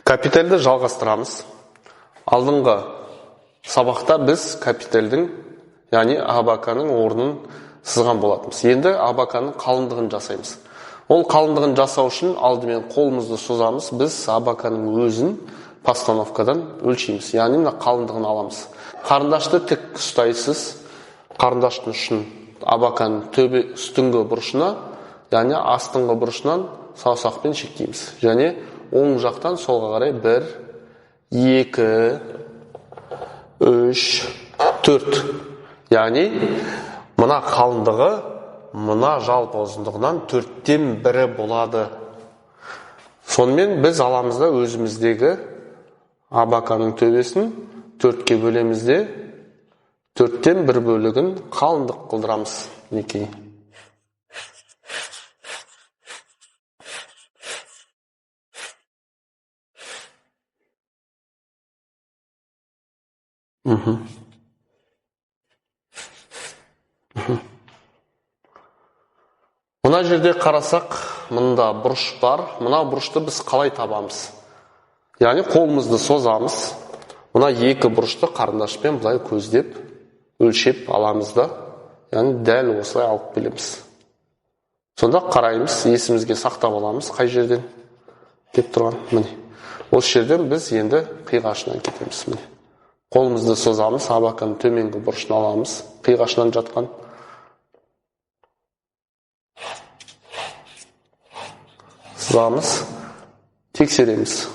Капиталды жалғастырамыз. Алдыңғы сабақта біз капиталдың, яғни АБК-ның орнын сызған болатынбыз. Енді АБК-ның қалыңдығын жасаймыз. Ол қалыңдығын жасау үшін алдымен қолымызды созамыз. Біз АБК-ның өзін постановкадан өлшейміз. Яғни мына қалыңдығын аламыз. Қарындашты тік ұстайсыз. Қарындаштың ұшын АБК-ның төбе үстіңгі бұрышына, яғни астыңғы бұрышынан саусақпен шектейміз. Және оң жақтан солға қарай 1, 2, 3, 4. Яғни мына қалыңдығы мына жалпы ұзындығынан 4-тен 1 болады. Сонымен біз аламызда өзіміздегі АБК-ның төбесін 4-ке бөлемізде 4-тен 1 бөлігін қалыңдық қылдырамыз. Мінекей. Мына жерде қарасақ, мұнда бұрыш бар. Мына бұрышты біз қалай табамыз? Яғни қолымызды созамыз. Мына екі бұрышты қарындашпен бұлай көздеп, өлшеп аламыз да. Яғни дәл осылай алып келеміз. Сонда қараймыз, есімізге сақтап аламыз, қай жерден деп тұрған. Міне. Осы жерден біз енді қиғашынан кетеміз. Міне. Қолымызды созамыз, АБК-ның төменгі бұрышын аламыз, қиғашынан жатқан. Сызамыз, тексереміз.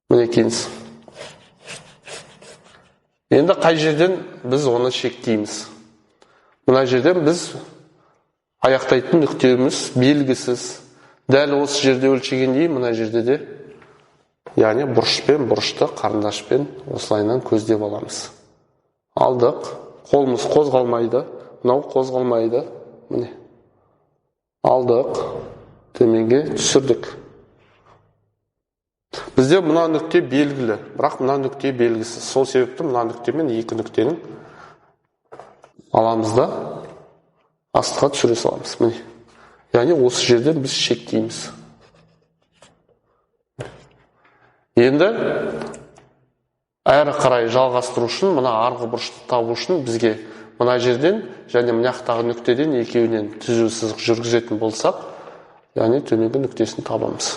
Мінекейіңіз. Енді қай жерден біз оны шектейміз? Мына жерден біз аяқтайтын нүктеміз белгісіз. Дәл осы жерде өлшегендей, мына жерде де, яғни бұрышпен бұрышты қарындашпен осылайынан көздеп аламыз. Алдық, қолымыз қозғалмайды, мынау қозғалмайды. Міне. Алдық, төменге түсірдік. Бізде мына нүкте белгілі, бірақ мына нүкте белгісіз. Сол себепті мына нүктемен екі нүктенің аламыз да астыға түсіре саламыз. Міне. Яғни осы жерден біз шектейміз. Енді әрі қарай жалғастыру үшін, мына арғы бұрышты табу үшін бізге мына жерден және мына жақтағы нүктеден екеуінен түзу сызық жүргізетін болсақ, яғни төменгі нүктесін табамыз.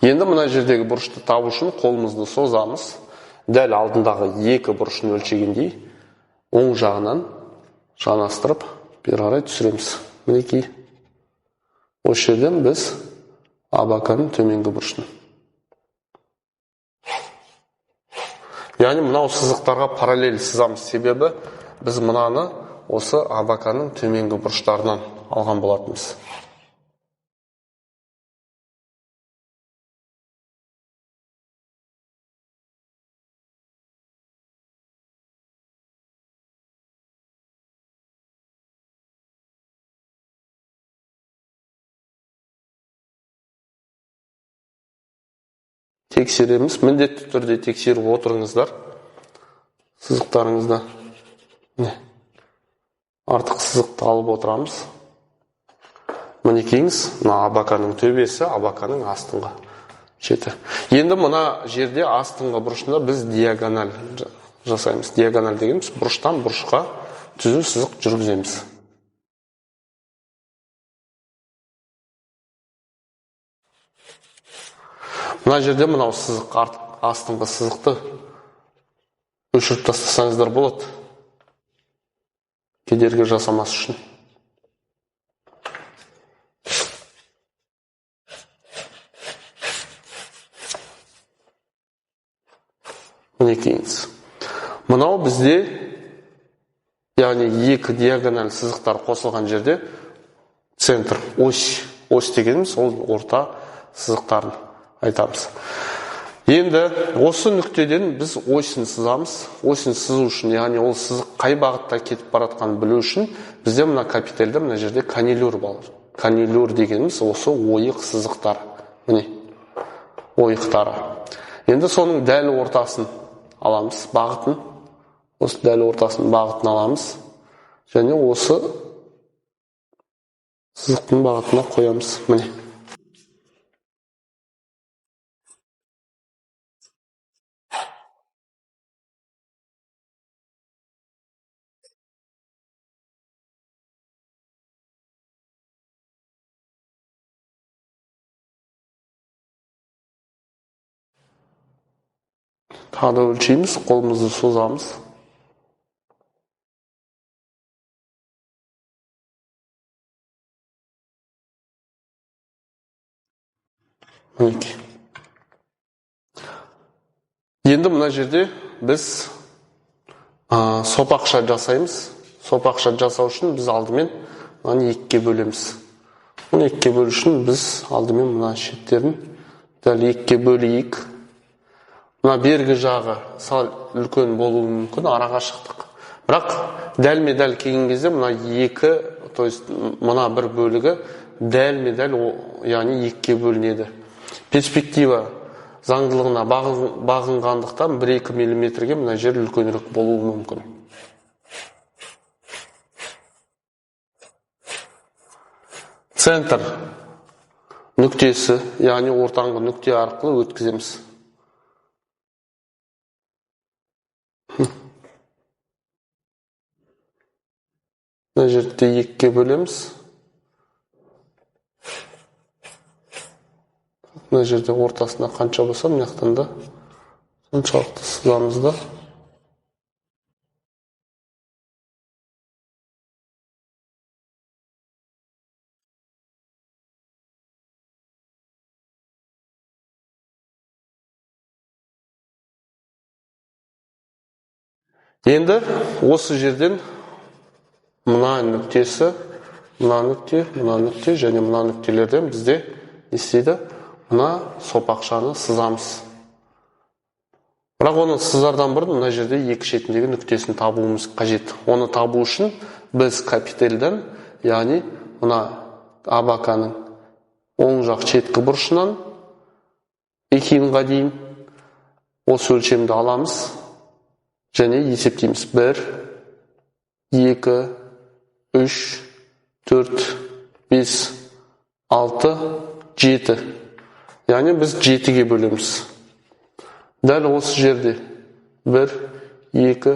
Енді мына жердегі бұрышты табу үшін қолымызды созамыз. Дәл алдындағы екі бұрышын өлшегендей, оң жағынан жанастырып, бері қарай түсіреміз. Мінекей. Осы жерден біз АБК-ның төменгі бұрышын. Яғни мынау сызықтарға параллель сызамыз. Себебі біз мынаны осы АБК-ның төменгі бұрыштарынан алған болатынбыз. Тексереміз, міндетті түрде тексеріп отырыңыздар сызықтарыңызда. Артық сызықты алып отырамыз. Мінекейіңіз, мына АБК-ның төбесі, АБК-ның астыңғы шеті. Енді мына жерде астыңғы бұрышында біз диагональ жасаймыз. Диагональ дегеніміз бұрыштан бұрышқа түзу сызық жүргіземіз. Мына жерде мынау сызық, астыңғы сызықты өшіріп тастасаңыздар болады. Кедергі жасамас үшін. Мінекейіңіз. Мынау бізде, яғни екі диагональ сызықтар қосылған жерде центр, ось дегеніміз ол орта сызықтарын айтамыз. Енді осы нүктеден біз осыны сызамыз. Осыны сызу үшін, яғни ол сызық қай бағытта кетіп баратқанын білу үшін бізде мына капительде мына жерде канилюр бар. Канилюр дегеніміз осы ойық сызықтар. Міне, ойықтары. Енді соның дәл ортасын аламыз, бағытын. Осы дәл ортасын бағытын аламыз. Және осы сызықтың бағытына қоямыз. Міне. Тағы да өлшейміз, қолымызды созамыз. Мінекей. Енді мына жерде біз сопақша жасаймыз. Сопақша жасау үшін біз алдымен мынаны екіге бөлеміз. Мұны екіге бөлу үшін біз алдымен мына шеттерін дәл екіге бөлейік. Мына бергі жағы сәл үлкен болуы мүмкін, араға шықтық. Бірақ дәлме-дәл келген кезде мына екі, то есть мына бір бөлігі дәлме-дәл, яғни екіге бөлінеді. Перспектива заңдылығына бағынғандықтан 1-2 миллиметрге мына жер үлкенірек болуы мүмкін. Центр нүктесі, яғни ортаңғы нүкте арқылы өткіземіз. Мына жерде екіге бөлеміз. Мына жерде ортасына қанша болса, мына жақтан да соншалықты сызамыз да. Енді осы жерден мына нүктесі, мына нүкте және мына нүктелерден бізде істейді. Мына сопақшаны сызамыз. Бірақ оны сызардан бұрын мына жерде екі шетіндегі нүктесін табуымыз қажет. Оны табу үшін біз капительден, яғни мына абаканың оң жақ шеткі бұрышынан екинға дейін осы өлшемді аламыз және есептейміз. 1, 2, 3, 4, 5, 6, 7. Яғни біз 7-ге бөлеміз. Дәл осы жерде 1, 2,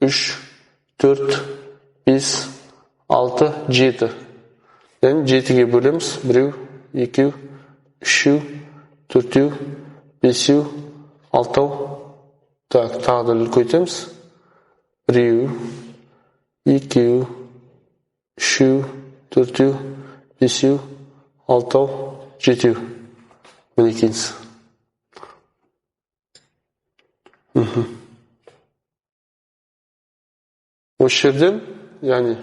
3, 4, 5, 6, 7. Яғни 7-ге бөлеміз. 1, 2, 3, 4, 5, 6. Так, тағы да үлкейтеміз. 1, 2, 3, 4, 5, 6, 7. Мінекейсіз. Осы жерден, яғни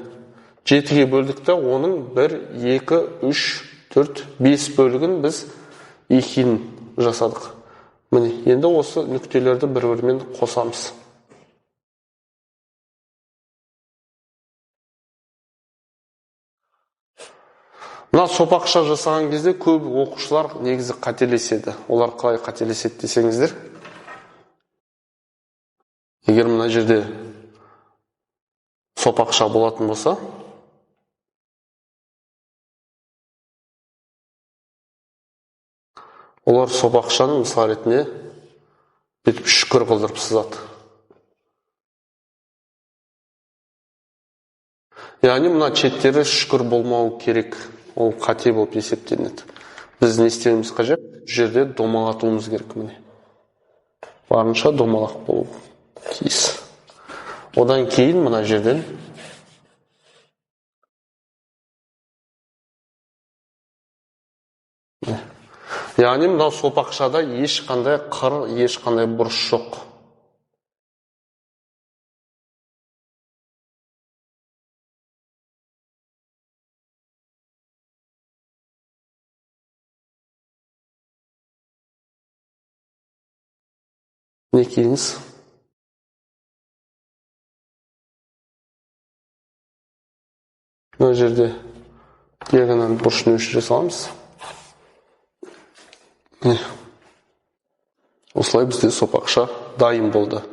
7-ге бөлдікті, оның 1, 2, 3, 4, 5 бөлігін біз екин жасадық. Міне, енді осы нүктелерді бір-бірімен қосамыз. Мына сопақша жасаған кезде көп оқушылар негізі қателеседі. Олар қалай қателеседі десеңіздер. Егер мына жерде сопақша болатын болса, олар сопақшаны мысал ретінде бүйтіп шүкір қылдырып сызады. Яғни мына шеттері шүкір болмау керек. Ол қате болып есептелінеді. Біз не істеуіміз қажет? Жерде домалатуымыз керек. Міне. Барынша домалақ болу тиіс. Одан кейін мына жерден яғни мына сопақшада ешқандай қыр, ешқандай бұрыш жоқ. не кейіңіз? Мына жерде диагональ бұрышын өшіре саламыз. Осылай бізде сопақша дайын болды.